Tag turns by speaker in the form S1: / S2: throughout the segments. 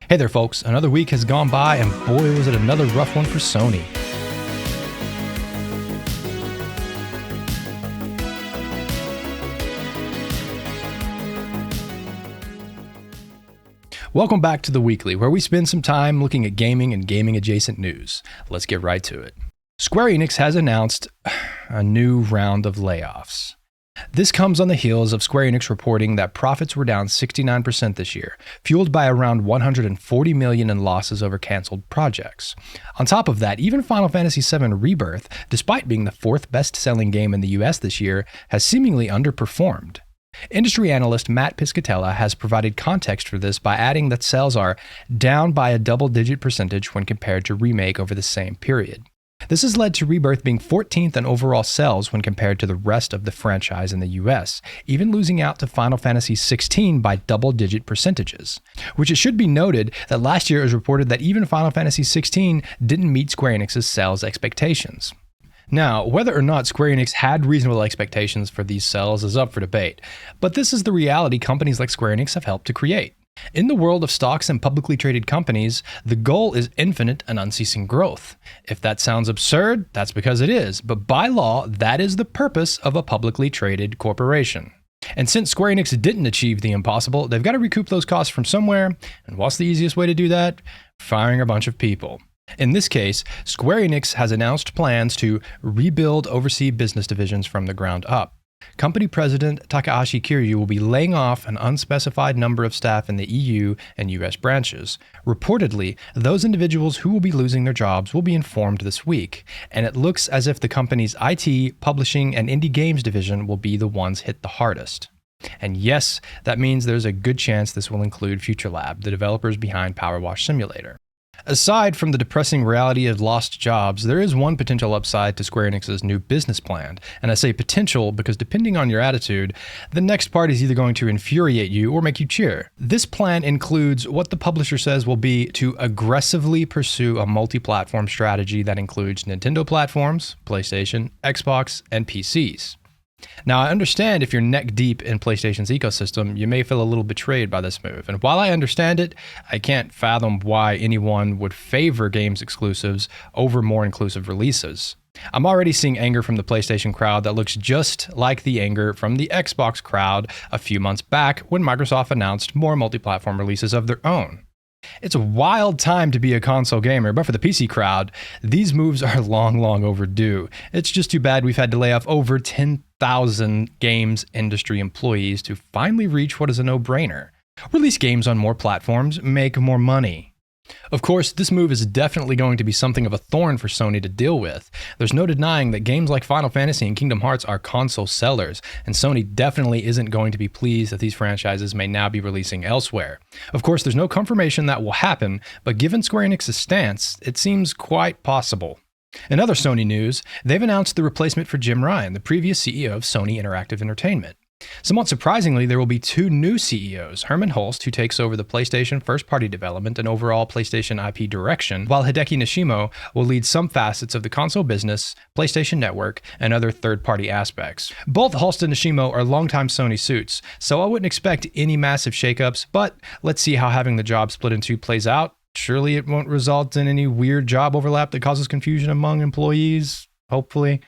S1: Hey there folks, another week has gone by and boy was it another rough one for Sony. Welcome back to The Weekly, where we spend some time looking at gaming and gaming adjacent news. Let's get right to it. Square Enix has announced a new round of layoffs. This comes on the heels of Square Enix reporting that profits were down 69% this year, fueled by around $140 million in losses over canceled projects. On top of that, even Final Fantasy VII Rebirth, despite being the fourth best-selling game in the US this year, has seemingly underperformed. Industry analyst Matt Piscatella has provided context for this by adding that sales are down by a double-digit percentage when compared to Remake over the same period. This has led to Rebirth being 14th in overall sales when compared to the rest of the franchise in the US, even losing out to Final Fantasy XVI by double-digit percentages. Which it should be noted that last year it was reported that even Final Fantasy XVI didn't meet Square Enix's sales expectations. Now, whether or not Square Enix had reasonable expectations for these sales is up for debate, but this is the reality companies like Square Enix have helped to create. In the world of stocks and publicly traded companies, the goal is infinite and unceasing growth. If that sounds absurd, that's because it is, but by law, that is the purpose of a publicly traded corporation. And since Square Enix didn't achieve the impossible, they've got to recoup those costs from somewhere, and what's the easiest way to do that? Firing a bunch of people. In this case, Square Enix has announced plans to rebuild overseas business divisions from the ground up. Company president Takahashi Kiryu will be laying off an unspecified number of staff in the EU and US branches. Reportedly, those individuals who will be losing their jobs will be informed this week, and it looks as if the company's IT, publishing, and indie games division will be the ones hit the hardest. And yes, that means there's a good chance this will include FutureLab, the developers behind Power Wash Simulator. Aside from the depressing reality of lost jobs, there is one potential upside to Square Enix's new business plan. And I say potential because depending on your attitude, the next part is either going to infuriate you or make you cheer. This plan includes what the publisher says will be to aggressively pursue a multi-platform strategy that includes Nintendo platforms, PlayStation, Xbox, and PCs. Now, I understand if you're neck deep in PlayStation's ecosystem, you may feel a little betrayed by this move. And while I understand it, I can't fathom why anyone would favor games exclusives over more inclusive releases. I'm already seeing anger from the PlayStation crowd that looks just like the anger from the Xbox crowd a few months back when Microsoft announced more multi-platform releases of their own. It's a wild time to be a console gamer, but for the PC crowd, these moves are long overdue. It's just too bad we've had to lay off over 10,000 games industry employees to finally reach what is a no-brainer. Release games on more platforms, make more money. Of course, this move is definitely going to be something of a thorn for Sony to deal with. There's no denying that games like Final Fantasy and Kingdom Hearts are console sellers, and Sony definitely isn't going to be pleased that these franchises may now be releasing elsewhere. Of course, there's no confirmation that will happen, but given Square Enix's stance, it seems quite possible. In other Sony news, they've announced the replacement for Jim Ryan, the previous CEO of Sony Interactive Entertainment. Somewhat surprisingly, there will be two new CEOs, Herman Hulst, who takes over the PlayStation first-party development and overall PlayStation IP direction, while Hideki Nishimo will lead some facets of the console business, PlayStation Network, and other third-party aspects. Both Hulst and Nishimo are longtime Sony suits, so I wouldn't expect any massive shakeups, but let's see how having the job split in two plays out. Surely it won't result in any weird job overlap that causes confusion among employees, hopefully.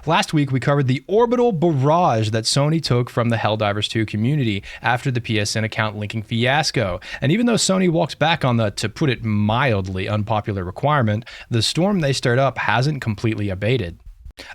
S1: Last week, we covered the orbital barrage that Sony took from the Helldivers II community after the PSN account linking fiasco. And even though Sony walks back on the, to put it mildly, unpopular requirement, the storm they stirred up hasn't completely abated.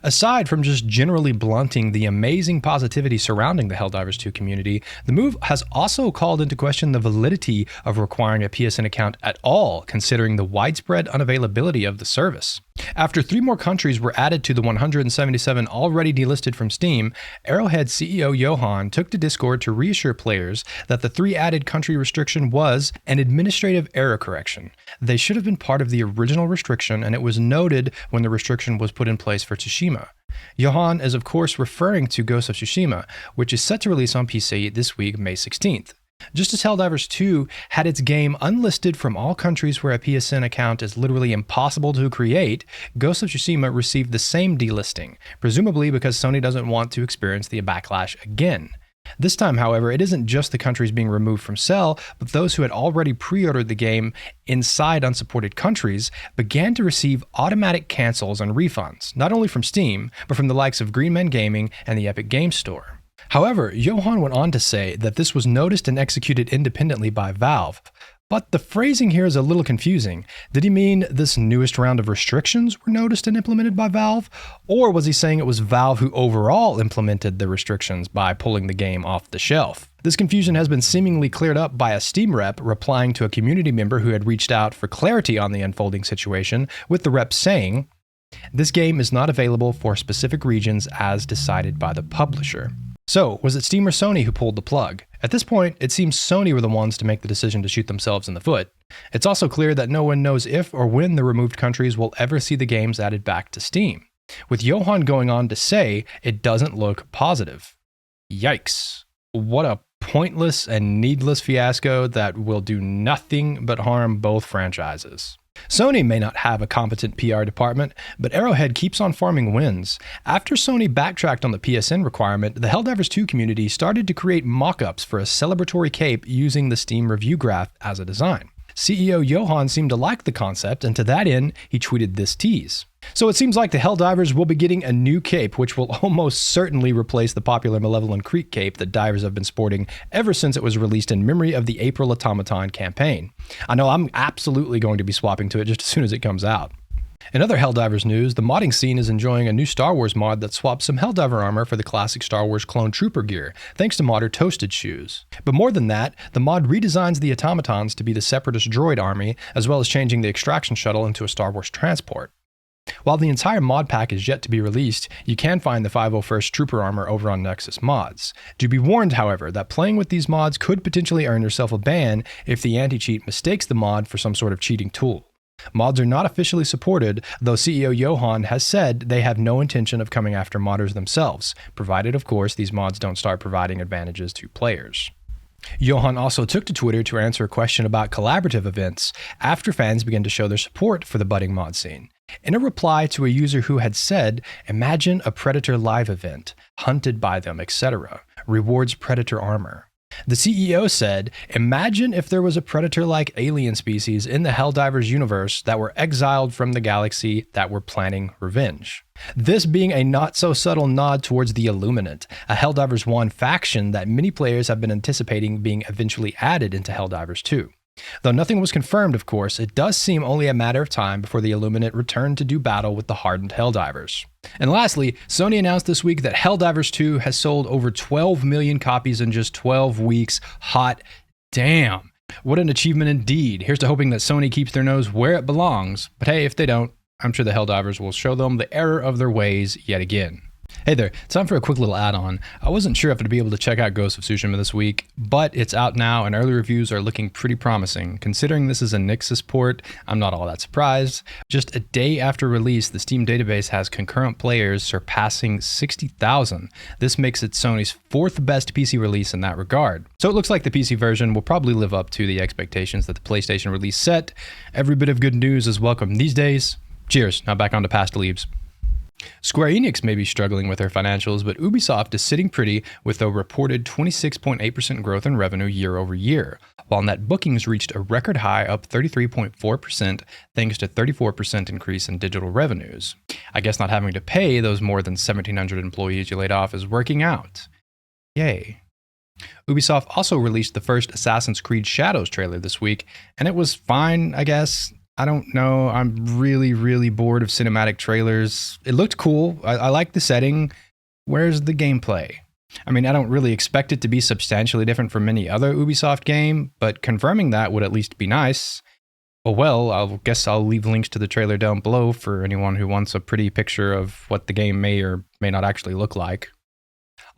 S1: Aside from just generally blunting the amazing positivity surrounding the Helldivers II community, the move has also called into question the validity of requiring a PSN account at all, considering the widespread unavailability of the service. After 3 more countries were added to the 177 already delisted from Steam, Arrowhead CEO Johan took to Discord to reassure players that the 3 added country restriction was an administrative error correction. They should have been part of the original restriction, and it was noted when the restriction was put in place for Tsushima. Johan is of course referring to Ghosts of Tsushima, which is set to release on PC this week, May 16th. Just as Helldivers II had its game unlisted from all countries where a PSN account is literally impossible to create, Ghosts of Tsushima received the same delisting, presumably because Sony doesn't want to experience the backlash again. This time, however, it isn't just the countries being removed from sale, but those who had already pre-ordered the game inside unsupported countries began to receive automatic cancels and refunds, not only from Steam, but from the likes of Green Man Gaming and the Epic Games Store. However, Johan went on to say that this was noticed and executed independently by Valve. But the phrasing here is a little confusing. Did he mean this newest round of restrictions were noticed and implemented by Valve? Or was he saying it was Valve who overall implemented the restrictions by pulling the game off the shelf? This confusion has been seemingly cleared up by a Steam rep replying to a community member who had reached out for clarity on the unfolding situation, with the rep saying, "This game is not available for specific regions as decided by the publisher." So, was it Steam or Sony who pulled the plug? At this point, it seems Sony were the ones to make the decision to shoot themselves in the foot. It's also clear that no one knows if or when the removed countries will ever see the games added back to Steam, with Johan going on to say it doesn't look positive. Yikes. What a pointless and needless fiasco that will do nothing but harm both franchises. Sony may not have a competent PR department, but Arrowhead keeps on farming wins. After Sony backtracked on the PSN requirement, the Helldivers II community started to create mock-ups for a celebratory cape using the Steam review graph as a design. CEO Johan seemed to like the concept, and to that end, he tweeted this tease. So it seems like the Helldivers will be getting a new cape, which will almost certainly replace the popular Malevolent Creek cape that divers have been sporting ever since it was released in memory of the April Automaton campaign. I know I'm absolutely going to be swapping to it just as soon as it comes out. In other Helldivers news, the modding scene is enjoying a new Star Wars mod that swaps some Helldiver armor for the classic Star Wars clone trooper gear, thanks to modder Toasted Shoes. But more than that, the mod redesigns the automatons to be the Separatist droid army, as well as changing the extraction shuttle into a Star Wars transport. While the entire mod pack is yet to be released, you can find the 501st Trooper armor over on Nexus Mods. Do be warned, however, that playing with these mods could potentially earn yourself a ban if the anti-cheat mistakes the mod for some sort of cheating tool. Mods are not officially supported, though CEO Johan has said they have no intention of coming after modders themselves, provided, of course, these mods don't start providing advantages to players. Johan also took to Twitter to answer a question about collaborative events after fans began to show their support for the budding mod scene. In a reply to a user who had said, "Imagine a Predator live event, hunted by them, etc., rewards Predator armor." The CEO said, "Imagine if there was a Predator-like alien species in the Helldivers universe that were exiled from the galaxy that were planning revenge." This being a not-so-subtle nod towards the Illuminate, a Helldivers 1 faction that many players have been anticipating being eventually added into Helldivers 2. Though nothing was confirmed, of course, it does seem only a matter of time before the Illuminate return to do battle with the hardened Helldivers. And lastly, Sony announced this week that Helldivers 2 has sold over 12 million copies in just 12 weeks. Hot damn. What an achievement indeed. Here's to hoping that Sony keeps their nose where it belongs. But hey, if they don't, I'm sure the Helldivers will show them the error of their ways yet again. Hey there, time for a quick little add-on. I wasn't sure if I'd be able to check out Ghosts of Tsushima this week, but it's out now and early reviews are looking pretty promising. Considering this is a Nexus port, I'm not all that surprised. Just a day after release, the Steam database has concurrent players surpassing 60,000. This makes it Sony's fourth best PC release in that regard. So it looks like the PC version will probably live up to the expectations that the PlayStation release set. Every bit of good news is welcome these days. Cheers, now back on to past Leebs. Square Enix may be struggling with their financials, but Ubisoft is sitting pretty with a reported 26.8% growth in revenue year over year, while net bookings reached a record high, up 33.4% thanks to 34% increase in digital revenues. I guess not having to pay those more than 1,700 employees you laid off is working out. Yay. Ubisoft also released the first Assassin's Creed Shadows trailer this week, and it was fine, I guess. I don't know. I'm really bored of cinematic trailers. It looked cool. I like the setting. Where's the gameplay? I mean, I don't really expect it to be substantially different from any other Ubisoft game, but confirming that would at least be nice. Oh well, I guess I'll leave links to the trailer down below for anyone who wants a pretty picture of what the game may or may not actually look like.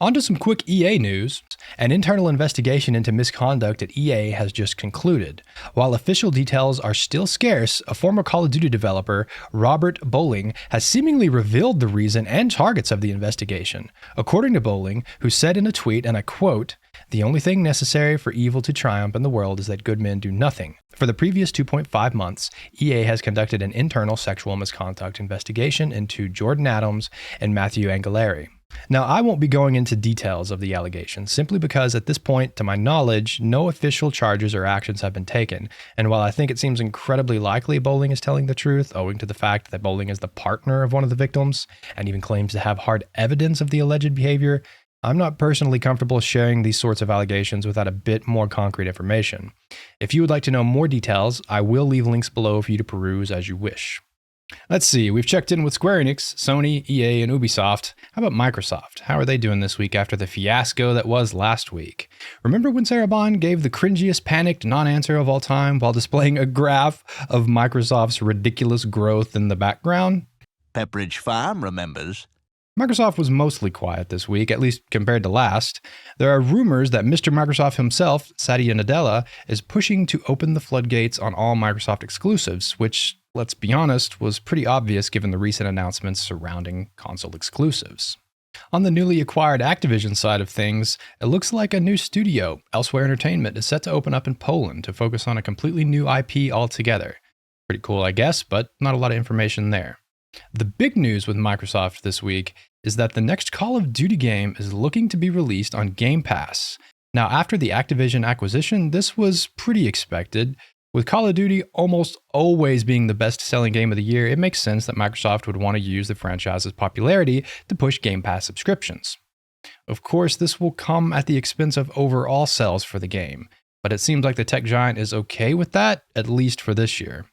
S1: On to some quick EA news. An internal investigation into misconduct at EA has just concluded. While official details are still scarce, a former Call of Duty developer, Robert Bowling, has seemingly revealed the reason and targets of the investigation. According to Bowling, who said in a tweet, and I quote, "The only thing necessary for evil to triumph in the world is that good men do nothing. For the previous 2.5 months, EA has conducted an internal sexual misconduct investigation into Jordan Adams and Matthew Angelari. Now, I won't be going into details of the allegations, simply because at this point, to my knowledge, no official charges or actions have been taken. And while I think it seems incredibly likely Bowling is telling the truth, owing to the fact that Bowling is the partner of one of the victims, and even claims to have hard evidence of the alleged behavior, I'm not personally comfortable sharing these sorts of allegations without a bit more concrete information. If you would like to know more details, I will leave links below for you to peruse as you wish. Let's see, we've checked in with Square Enix, Sony, EA, and Ubisoft. How about Microsoft? How are they doing this week after the fiasco that was last week? Remember when Sarah Bond gave the cringiest panicked non-answer of all time while displaying a graph of Microsoft's ridiculous growth in the background?
S2: Pepperidge Farm remembers.
S1: Microsoft was mostly quiet this week, at least compared to last. There are rumors that Mr. Microsoft himself, Satya Nadella, is pushing to open the floodgates on all Microsoft exclusives, which, let's be honest, was pretty obvious given the recent announcements surrounding console exclusives. On the newly acquired Activision side of things, it looks like a new studio, Elsewhere Entertainment, is set to open up in Poland to focus on a completely new IP altogether. Pretty cool, I guess, but not a lot of information there. The big news with Microsoft this week is that the next Call of Duty game is looking to be released on Game Pass. Now, after the Activision acquisition, this was pretty expected. With Call of Duty almost always being the best-selling game of the year, it makes sense that Microsoft would want to use the franchise's popularity to push Game Pass subscriptions. Of course, this will come at the expense of overall sales for the game, but it seems like the tech giant is okay with that, at least for this year.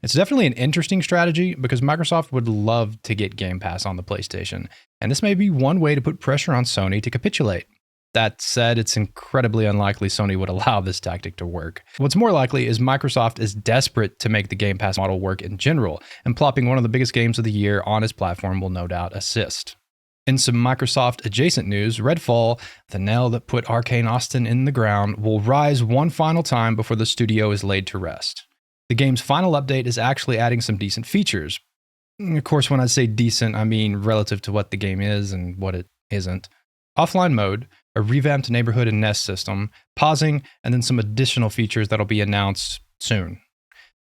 S1: It's definitely an interesting strategy because Microsoft would love to get Game Pass on the PlayStation, and this may be one way to put pressure on Sony to capitulate. That said, it's incredibly unlikely Sony would allow this tactic to work. What's more likely is Microsoft is desperate to make the Game Pass model work in general, and plopping one of the biggest games of the year on its platform will no doubt assist. In some Microsoft adjacent news, Redfall, the nail that put Arcane Austin in the ground, will rise one final time before the studio is laid to rest. The game's final update is actually adding some decent features. Of course, when I say decent, I mean relative to what the game is and what it isn't. Offline mode, a revamped neighborhood and nest system, pausing, and then some additional features that'll be announced soon.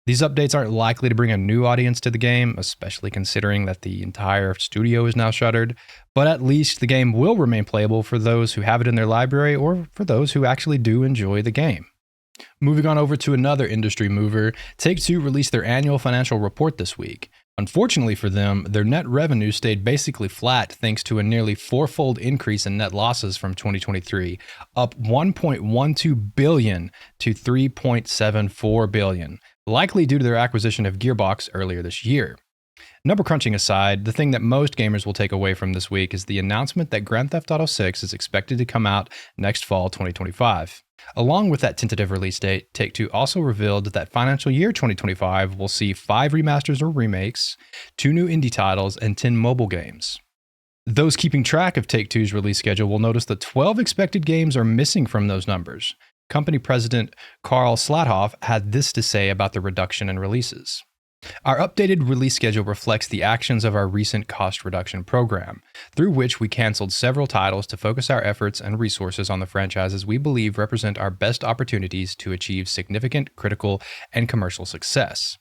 S1: These updates aren't likely to bring a new audience to the game, especially considering that the entire studio is now shuttered, but at least the game will remain playable for those who have it in their library or for those who actually do enjoy the game. Moving on over to another industry mover, Take-Two released their annual financial report this week. Unfortunately for them, their net revenue stayed basically flat thanks to a nearly fourfold increase in net losses from 2023, up $1.12 billion to $3.74 billion, likely due to their acquisition of Gearbox earlier this year. Number crunching aside, the thing that most gamers will take away from this week is the announcement that Grand Theft Auto 6 is expected to come out next fall 2025. Along with that tentative release date, Take-Two also revealed that financial year 2025 will see 5 remasters or remakes, 2 new indie titles, and 10 mobile games. Those keeping track of Take-Two's release schedule will notice that 12 expected games are missing from those numbers. Company president Karl Slathoff had this to say about the reduction in releases. Our updated release schedule reflects the actions of our recent cost reduction program, through which we canceled several titles to focus our efforts and resources on the franchises we believe represent our best opportunities to achieve significant critical and commercial success.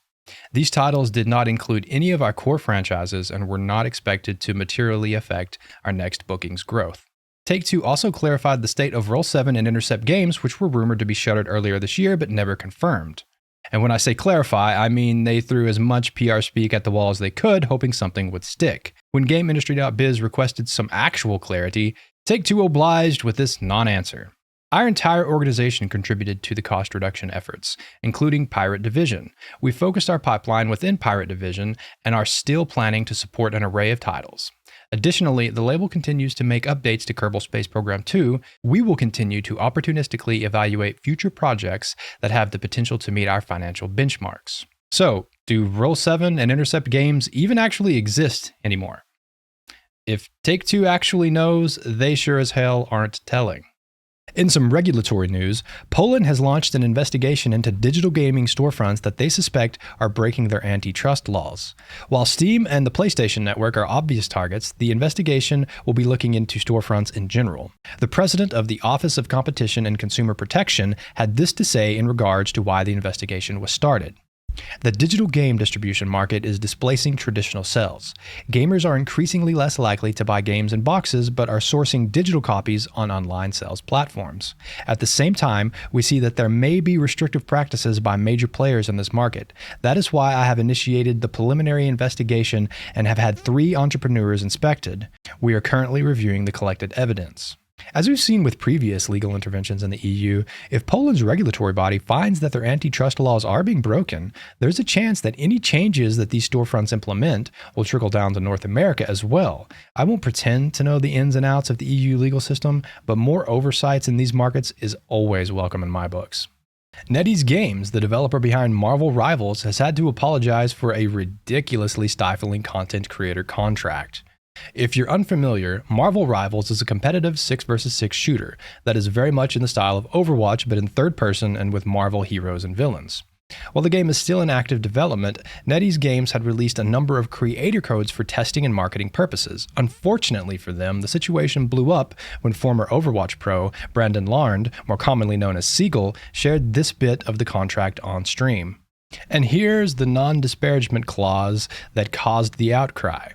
S1: These titles did not include any of our core franchises and were not expected to materially affect our next bookings growth. Take-Two also clarified the state of Roll7 and Intercept games, which were rumored to be shuttered earlier this year but never confirmed. And when I say clarify, I mean they threw as much PR speak at the wall as they could, hoping something would stick. When GameIndustry.biz requested some actual clarity, Take-Two obliged with this non-answer. Our entire organization contributed to the cost reduction efforts, including Pirate Division. We focused our pipeline within Pirate Division and are still planning to support an array of titles. Additionally, the label continues to make updates to Kerbal Space Program 2. We will continue to opportunistically evaluate future projects that have the potential to meet our financial benchmarks. So, do Roll7 and Intercept games even actually exist anymore? If Take-Two actually knows, they sure as hell aren't telling. In some regulatory news, Poland has launched an investigation into digital gaming storefronts that they suspect are breaking their antitrust laws. While Steam and the PlayStation Network are obvious targets, the investigation will be looking into storefronts in general. The president of the Office of Competition and Consumer Protection had this to say in regards to why the investigation was started. The digital game distribution market is displacing traditional sales. Gamers are increasingly less likely to buy games in boxes, but are sourcing digital copies on online sales platforms. At the same time, we see that there may be restrictive practices by major players in this market. That is why I have initiated the preliminary investigation and have had 3 entrepreneurs inspected. We are currently reviewing the collected evidence. As we've seen with previous legal interventions in the EU, if Poland's regulatory body finds that their antitrust laws are being broken, there's a chance that any changes that these storefronts implement will trickle down to North America as well. I won't pretend to know the ins and outs of the EU legal system, but more oversights in these markets is always welcome in my books. NetEase Games, the developer behind Marvel Rivals, has had to apologize for a ridiculously stifling content creator contract. If you're unfamiliar, Marvel Rivals is a competitive 6 vs 6 shooter that is very much in the style of Overwatch but in third person and with Marvel heroes and villains. While the game is still in active development, NetEase Games had released a number of creator codes for testing and marketing purposes. Unfortunately for them, the situation blew up when former Overwatch pro Brandon Larned, more commonly known as Seagull, shared this bit of the contract on stream. And here's the non-disparagement clause that caused the outcry.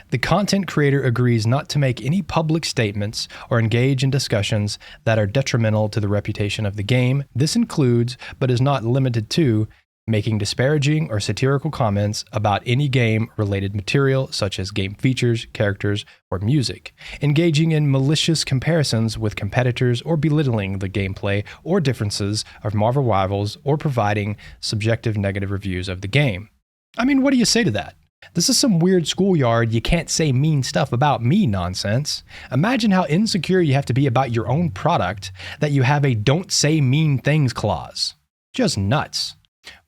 S1: The content creator agrees not to make any public statements or engage in discussions that are detrimental to the reputation of the game. This includes, but is not limited to, making disparaging or satirical comments about any game-related material such as game features, characters, or music, engaging in malicious comparisons with competitors or belittling the gameplay or differences of Marvel Rivals, or providing subjective negative reviews of the game. I mean, what do you say to that? This is some weird schoolyard you can't say mean stuff about me nonsense. Imagine how insecure you have to be about your own product that you have a don't say mean things clause. Just nuts.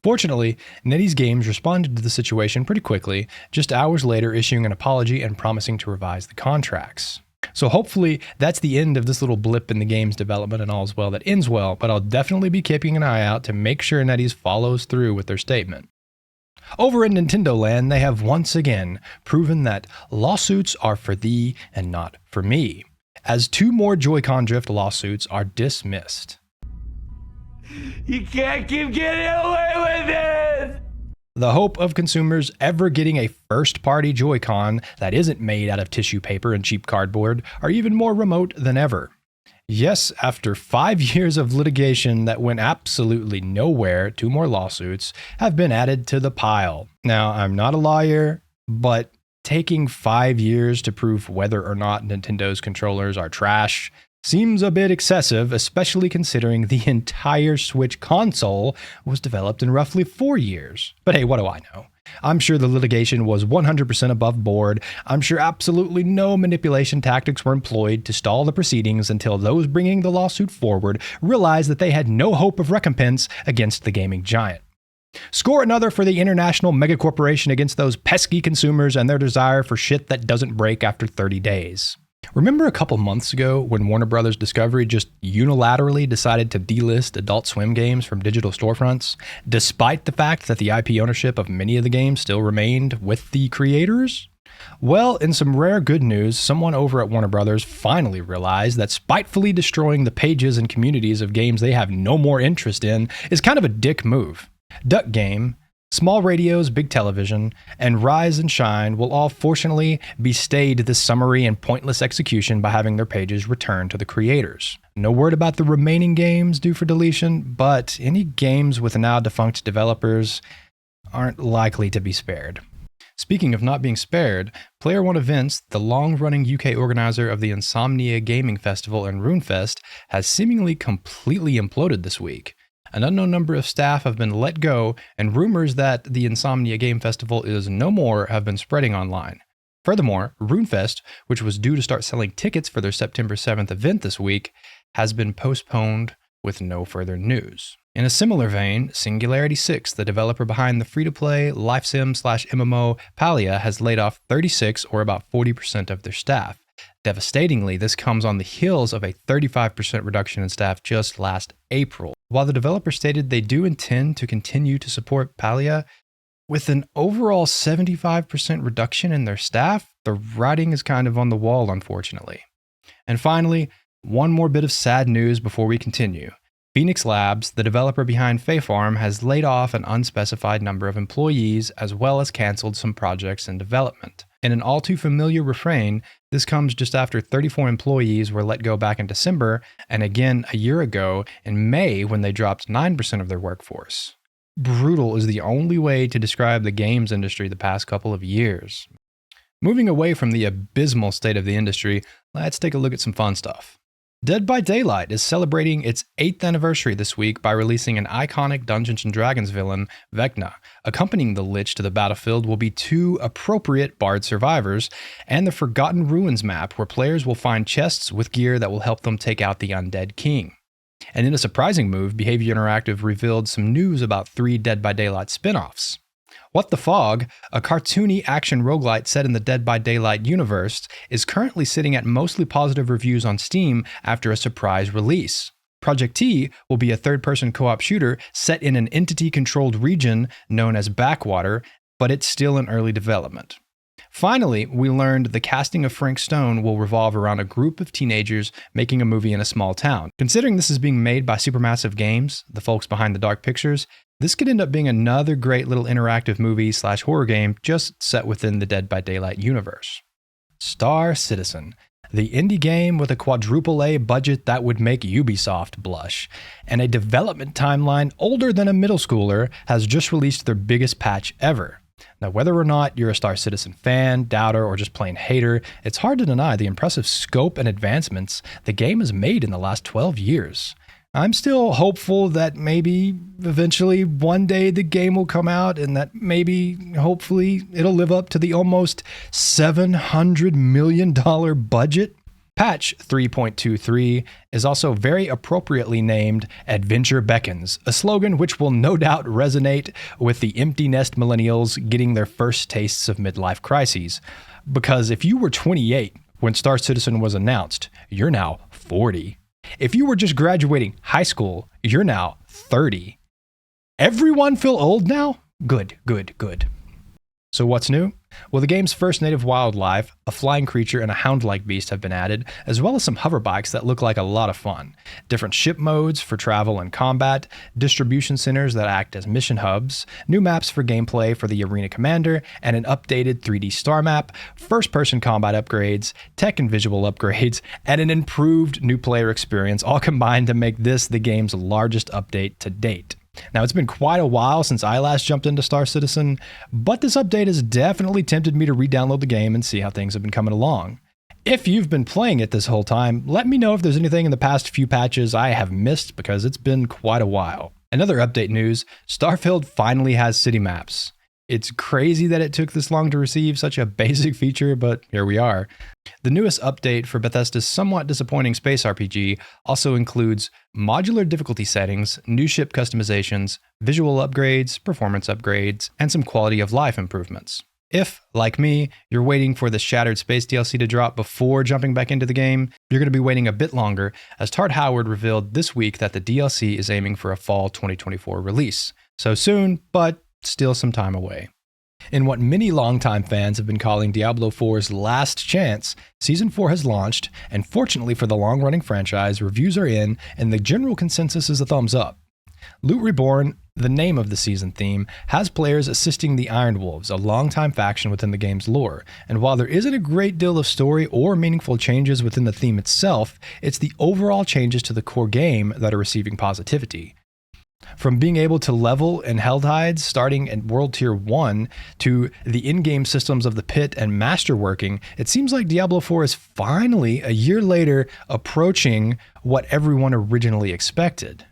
S1: Fortunately, NetEase Games responded to the situation pretty quickly, just hours later issuing an apology and promising to revise the contracts. So hopefully that's the end of this little blip in the game's development and all's well that ends well, but I'll definitely be keeping an eye out to make sure NetEase follows through with their statement. Over in Nintendo land, they have once again proven that lawsuits are for thee and not for me, as 2 more Joy-Con drift lawsuits are dismissed.
S3: You can't keep getting away with it!
S1: The hope of consumers ever getting a first-party Joy-Con that isn't made out of tissue paper and cheap cardboard are even more remote than ever. Yes, after 5 years of litigation that went absolutely nowhere, 2 more lawsuits have been added to the pile. Now, I'm not a lawyer, but taking 5 years to prove whether or not Nintendo's controllers are trash seems a bit excessive, especially considering the entire Switch console was developed in roughly 4 years. But hey, what do I know? I'm sure the litigation was 100% above board. I'm sure absolutely no manipulation tactics were employed to stall the proceedings until those bringing the lawsuit forward realized that they had no hope of recompense against the gaming giant. Score another for the international megacorporation against those pesky consumers and their desire for shit that doesn't break after 30 days. Remember a couple months ago when Warner Bros. Discovery just unilaterally decided to delist Adult Swim games from digital storefronts, despite the fact that the IP ownership of many of the games still remained with the creators? Well, in some rare good news, someone over at Warner Bros. Finally realized that spitefully destroying the pages and communities of games they have no more interest in is kind of a dick move. Duck Game, Small Radios, Big Television, and Rise and Shine will all fortunately be stayed this summary and pointless execution by having their pages returned to the creators. No word about the remaining games due for deletion, but any games with now defunct developers aren't likely to be spared. Speaking of not being spared, Player One Events, the long-running UK organizer of the Insomnia Gaming Festival and RuneFest, has seemingly completely imploded this week. An unknown number of staff have been let go, and rumors that the Insomnia Game Festival is no more have been spreading online. Furthermore, RuneFest, which was due to start selling tickets for their September 7th event this week, has been postponed with no further news. In a similar vein, Singularity 6, the developer behind the free-to-play life sim/MMO Palia, has laid off 36 or about 40% of their staff. Devastatingly, this comes on the heels of a 35% reduction in staff just last April. While the developer stated they do intend to continue to support Palia, with an overall 75% reduction in their staff, the writing is kind of on the wall, unfortunately. And finally, one more bit of sad news before we continue. Phoenix Labs, the developer behind Fae Farm, has laid off an unspecified number of employees as well as canceled some projects in development. In an all too familiar refrain, this comes just after 34 employees were let go back in December, and again a year ago in May when they dropped 9% of their workforce. Brutal is the only way to describe the games industry the past couple of years. Moving away from the abysmal state of the industry, let's take a look at some fun stuff. Dead by Daylight is celebrating its 8th anniversary this week by releasing an iconic Dungeons & Dragons villain, Vecna. Accompanying the Lich to the battlefield will be 2 appropriate Bard survivors, and the Forgotten Ruins map where players will find chests with gear that will help them take out the Undead King. And in a surprising move, Behavior Interactive revealed some news about 3 Dead by Daylight spin-offs. What the Fog, a cartoony action roguelite set in the Dead by Daylight universe, is currently sitting at mostly positive reviews on Steam after a surprise release. Project T will be a third-person co-op shooter set in an entity-controlled region known as Backwater, but it's still in early development. Finally, we learned the casting of Frank Stone will revolve around a group of teenagers making a movie in a small town. Considering this is being made by Supermassive Games, the folks behind the Dark Pictures, this could end up being another great little interactive movie/horror game just set within the Dead by Daylight universe. Star Citizen, the indie game with a quadruple A budget that would make Ubisoft blush, and a development timeline older than a middle schooler, has just released their biggest patch ever. Now, whether or not you're a Star Citizen fan, doubter, or just plain hater, it's hard to deny the impressive scope and advancements the game has made in the last 12 years. I'm still hopeful that maybe eventually one day the game will come out and that maybe, hopefully, it'll live up to the almost $700 million budget. Patch 3.23 is also very appropriately named Adventure Beckons, a slogan which will no doubt resonate with the empty nest millennials getting their first tastes of midlife crises. Because if you were 28 when Star Citizen was announced, you're now 40. If you were just graduating high school, you're now 30. Everyone feel old now? Good. So what's new? Well, the game's first native wildlife, a flying creature and a hound-like beast, have been added, as well as some hover bikes that look like a lot of fun, different ship modes for travel and combat, distribution centers that act as mission hubs, new maps for gameplay for the Arena Commander, and an updated 3D star map, first-person combat upgrades, tech and visual upgrades, and an improved new player experience, all combined to make this the game's largest update to date. Now, it's been quite a while since I last jumped into Star Citizen, but this update has definitely tempted me to re-download the game and see how things have been coming along. If you've been playing it this whole time, let me know if there's anything in the past few patches I have missed, because it's been quite a while. Another update news, Starfield finally has city maps. It's crazy that it took this long to receive such a basic feature, but here we are. The newest update for Bethesda's somewhat disappointing space RPG also includes modular difficulty settings, new ship customizations, visual upgrades, performance upgrades, and some quality of life improvements. If, like me, you're waiting for the Shattered Space DLC to drop before jumping back into the game, you're going to be waiting a bit longer, as Tart Howard revealed this week that the DLC is aiming for a fall 2024 release. So soon, but still some time away. In what many longtime fans have been calling Diablo 4's last chance, Season 4 has launched, and fortunately for the long-running franchise, reviews are in, and the general consensus is a thumbs up. Loot Reborn, the name of the season theme, has players assisting the Iron Wolves, a longtime faction within the game's lore, and while there isn't a great deal of story or meaningful changes within the theme itself, it's the overall changes to the core game that are receiving positivity. From being able to level in Helldives starting at World Tier 1 to the in-game systems of the Pit and Masterworking, it seems like Diablo 4 is finally, a year later, approaching what everyone originally expected.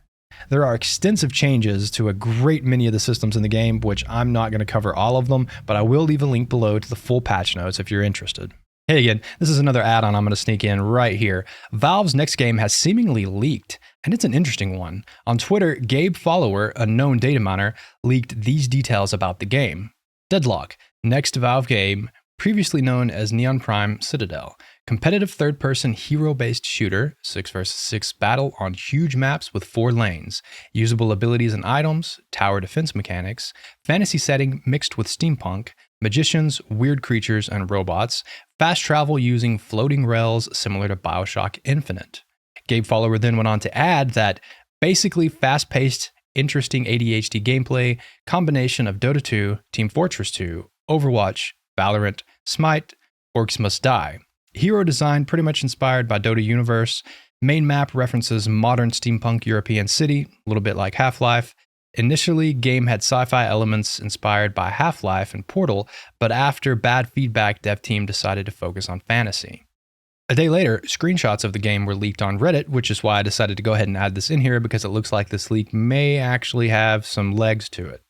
S1: There are extensive changes to a great many of the systems in the game, which I'm not going to cover all of them, but I will leave a link below to the full patch notes if you're interested. Hey again, this is another add-on I'm going to sneak in right here. Valve's next game has seemingly leaked, and it's an interesting one. On Twitter, Gabe Follower, a known data miner, leaked these details about the game. Deadlock, next Valve game, previously known as Neon Prime Citadel. Competitive third-person hero-based shooter, 6 vs 6 battle on huge maps with 4 lanes. Usable abilities and items, tower defense mechanics, fantasy setting mixed with steampunk, magicians, weird creatures, and robots, fast travel using floating rails similar to BioShock Infinite. Gabe Follower then went on to add that Basically, fast-paced, interesting ADHD gameplay, combination of Dota 2, Team Fortress 2, Overwatch, Valorant, Smite, Orcs Must Die. Hero design pretty much inspired by Dota universe. Main map references modern steampunk European city, a little bit like Half-Life. Initially, game had sci-fi elements inspired by Half-Life and Portal, but after bad feedback, dev team decided to focus on fantasy. A day later, screenshots of the game were leaked on Reddit, which is why I decided to go ahead and add this in here because it looks like this leak may actually have some legs to it.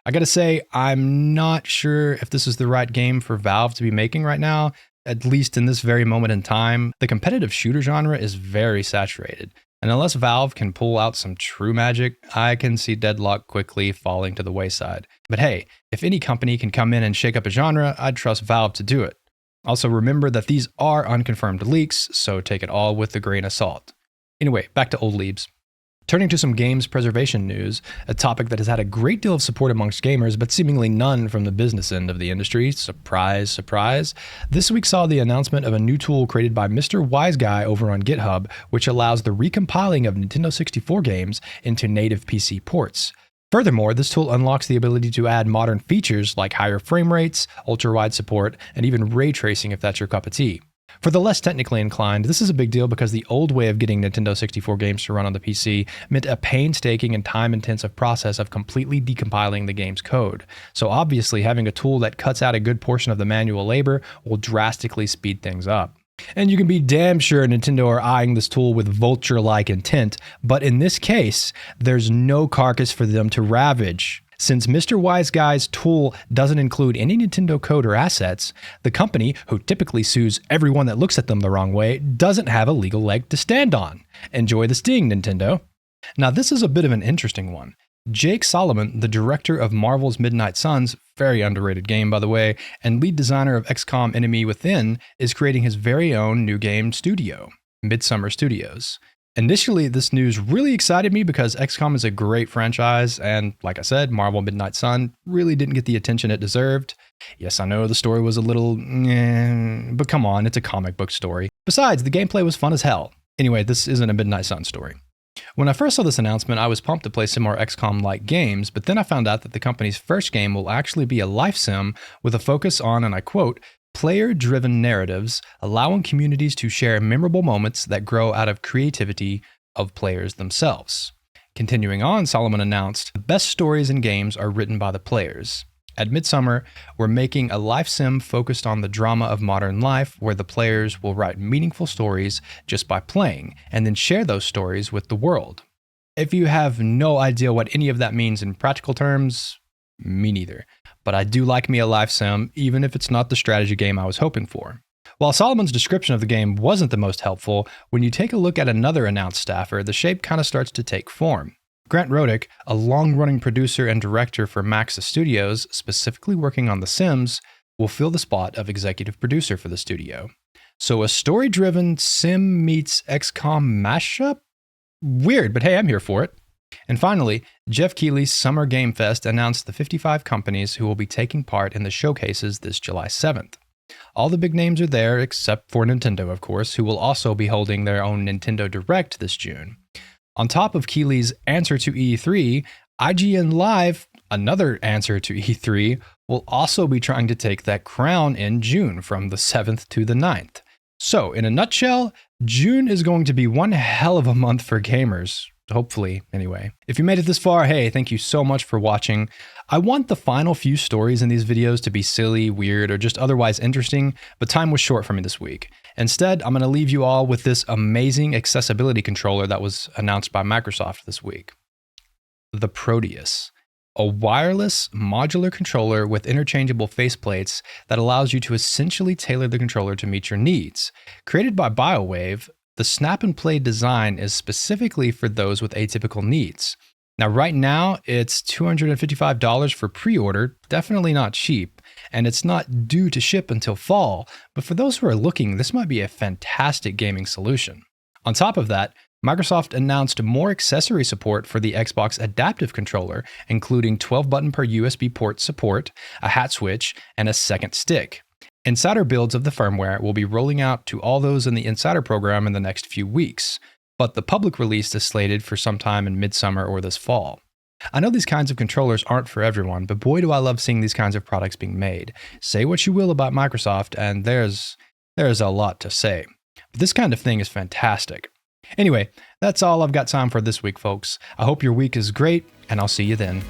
S1: I gotta say, I'm not sure if this is the right game for Valve to be making right now, at least in this very moment in time. The competitive shooter genre is very saturated, and unless Valve can pull out some true magic, I can see Deadlock quickly falling to the wayside. But hey, if any company can come in and shake up a genre, I'd trust Valve to do it. Also remember that these are unconfirmed leaks, so take it all with a grain of salt. Anyway, back to old Leebs. Turning to some games preservation news, a topic that has had a great deal of support amongst gamers, but seemingly none from the business end of the industry. Surprise, surprise. This week saw the announcement of a new tool created by Mr. Wise Guy over on GitHub, which allows the recompiling of Nintendo 64 games into native PC ports. Furthermore, this tool unlocks the ability to add modern features like higher frame rates, ultra-wide support, and even ray tracing if that's your cup of tea. For the less technically inclined, this is a big deal because the old way of getting Nintendo 64 games to run on the PC meant a painstaking and time-intensive process of completely decompiling the game's code. So obviously, having a tool that cuts out a good portion of the manual labor will drastically speed things up. And you can be damn sure Nintendo are eyeing this tool with vulture-like intent, but in this case, there's no carcass for them to ravage. Since Mr. Wise Guy's tool doesn't include any Nintendo code or assets, the company, who typically sues everyone that looks at them the wrong way, doesn't have a legal leg to stand on. Enjoy the sting, Nintendo. Now, this is a bit of an interesting one. Jake Solomon, the director of Marvel's Midnight Suns, very underrated game by the way, and lead designer of XCOM Enemy Within, is creating his very own new game studio, Midsummer Studios. Initially, this news really excited me because XCOM is a great franchise, and like I said, Marvel Midnight Sun really didn't get the attention it deserved. Yes, I know the story was a little but come on, it's a comic book story. Besides, the gameplay was fun as hell. Anyway, this isn't a Midnight Sun story. When I first saw this announcement, I was pumped to play some more XCOM-like games, but then I found out that the company's first game will actually be a life sim with a focus on, and I quote, player-driven narratives, allowing communities to share memorable moments that grow out of creativity of players themselves. Continuing on, Solomon announced, the best stories in games are written by the players. At Midsummer, we're making a life sim focused on the drama of modern life, where the players will write meaningful stories just by playing, and then share those stories with the world. If you have no idea what any of that means in practical terms, me neither. But I do like me a life sim, even if it's not the strategy game I was hoping for. While Solomon's description of the game wasn't the most helpful, when you take a look at another announced staffer, the shape kind of starts to take form. Grant Rodick, a long-running producer and director for Maxis Studios, specifically working on The Sims, will fill the spot of executive producer for the studio. So a story-driven Sim meets XCOM mashup? Weird, but hey, I'm here for it. And finally, Jeff Keighley's Summer Game Fest announced the 55 companies who will be taking part in the showcases this July 7th. All the big names are there, except for Nintendo, of course, who will also be holding their own Nintendo Direct this June. On top of Keighley's answer to E3, IGN Live, another answer to E3, will also be trying to take that crown in June from the 7th to the 9th. So, in a nutshell, June is going to be one hell of a month for gamers. Hopefully, anyway. If you made it this far, hey, thank you so much for watching. I want the final few stories in these videos to be silly, weird, or just otherwise interesting, but time was short for me this week. Instead, I'm going to leave you all with this amazing accessibility controller that was announced by Microsoft this week. The Proteus. A wireless, modular controller with interchangeable faceplates that allows you to essentially tailor the controller to meet your needs. Created by BioWave, the snap-and-play design is specifically for those with atypical needs. Now, right now, it's $255 for pre-order, definitely not cheap, and it's not due to ship until fall, but for those who are looking, this might be a fantastic gaming solution. On top of that, Microsoft announced more accessory support for the Xbox Adaptive Controller, including 12-button per USB port support, a hat switch, and a second stick. Insider builds of the firmware will be rolling out to all those in the Insider program in the next few weeks. but the public release is slated for sometime in midsummer or this fall. I know these kinds of controllers aren't for everyone, but boy do I love seeing these kinds of products being made. Say what you will about Microsoft, and there's a lot to say. But this kind of thing is fantastic. Anyway, that's all I've got time for this week, folks. I hope your week is great, and I'll see you then.